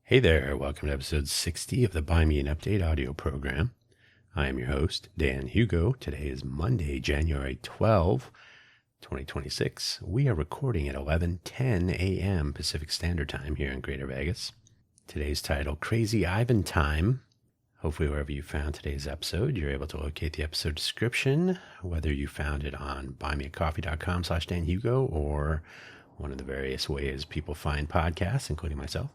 Hey there, welcome to episode 60 of the Buy Me an Update audio program. I am your host, Dan Hugo. Today is Monday, January 12, 2026. We are recording at 11:10 a.m. Pacific Standard Time here in Greater Vegas. Today's title, Crazy Ivan Time. Hopefully wherever you found today's episode, you're able to locate the episode description, whether you found it on buymeacoffee.com/danhugo or one of the various ways people find podcasts, including myself.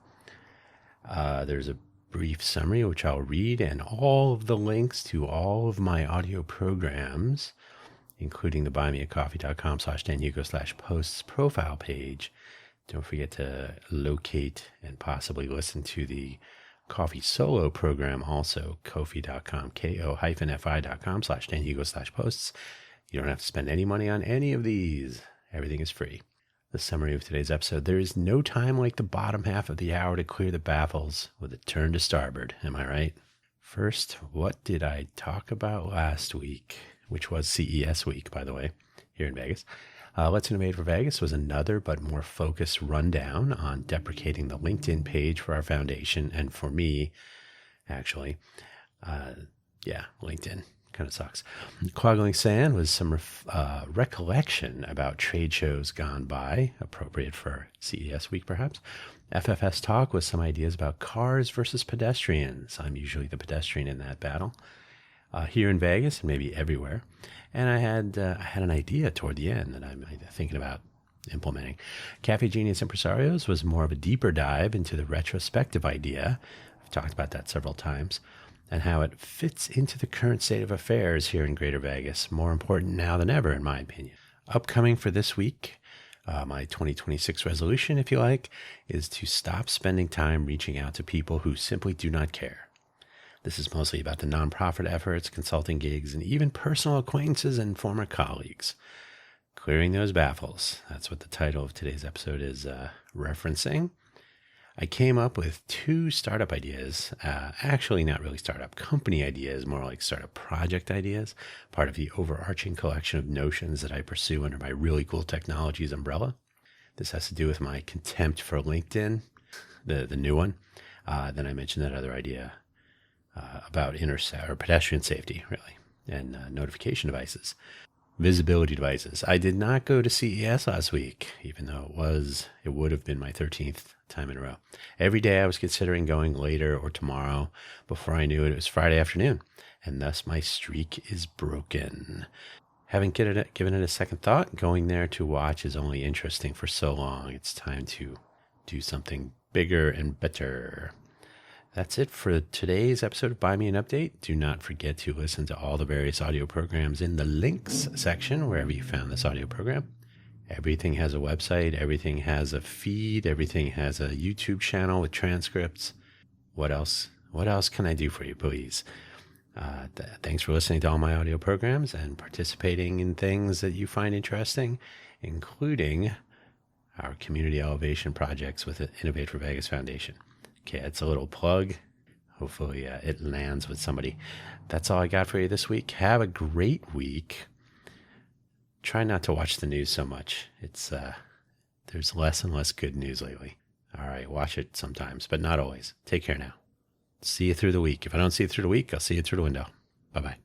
There's a brief summary which I'll read, and all of the links to all of my audio programs, including the buymeacoffee.com/danhugo/posts profile page. Don't forget to locate and possibly listen to the Coffee Solo program also, ko-fi.com, ko-fi.com/danhugo/posts. You don't have to spend any money on any of these. Everything is free. The summary of today's episode: there is no time like the bottom half of the hour to clear the baffles with a turn to starboard. Am I right? First, what did I talk about last week, which was CES week, by the way, here in Vegas? Let's Innovate for Vegas was another but more focused rundown on deprecating the LinkedIn page for our foundation, and for me, actually. LinkedIn kind of sucks. Quaggling Sand was some recollection about trade shows gone by, appropriate for CES week perhaps. FFS Talk was some ideas about cars versus pedestrians. I'm usually the pedestrian in that battle. Here in Vegas and maybe everywhere. And I had an idea toward the end that I'm thinking about implementing. Cafe Genius Impresarios was more of a deeper dive into the retrospective idea. I've talked about that several times, and how it fits into the current state of affairs here in Greater Vegas. More important now than ever, in my opinion. Upcoming for this week, my 2026 resolution, if you like, is to stop spending time reaching out to people who simply do not care. This is mostly about the nonprofit efforts, consulting gigs, and even personal acquaintances and former colleagues. Clearing those baffles. That's what the title of today's episode is referencing. I came up with two startup ideas, actually not really startup company ideas, more like startup project ideas, part of the overarching collection of notions that I pursue under my Really Cool Technologies umbrella. This has to do with my contempt for LinkedIn, the new one. Then I mentioned that other idea about pedestrian safety, really, and notification devices. Visibility devices. I did not go to CES last week, even though it would have been my 13th time in a row. Every day I was considering going later or tomorrow. Before I knew it, it was Friday afternoon, and thus my streak is broken. Having given it a second thought, going there to watch is only interesting for so long. It's time to do something bigger and better. That's it for today's episode of Buy Me an Update. Do not forget to listen to all the various audio programs in the links section, wherever you found this audio program. Everything has a website. Everything has a feed. Everything has a YouTube channel with transcripts. What else? What else can I do for you, please? Thanks for listening to all my audio programs and participating in things that you find interesting, including our community elevation projects with the Innovate for Vegas Foundation. Okay, it's a little plug. Hopefully it lands with somebody. That's all I got for you this week. Have a great week. Try not to watch the news so much. There's less and less good news lately. All right, watch it sometimes, but not always. Take care now. See you through the week. If I don't see you through the week, I'll see you through the window. Bye-bye.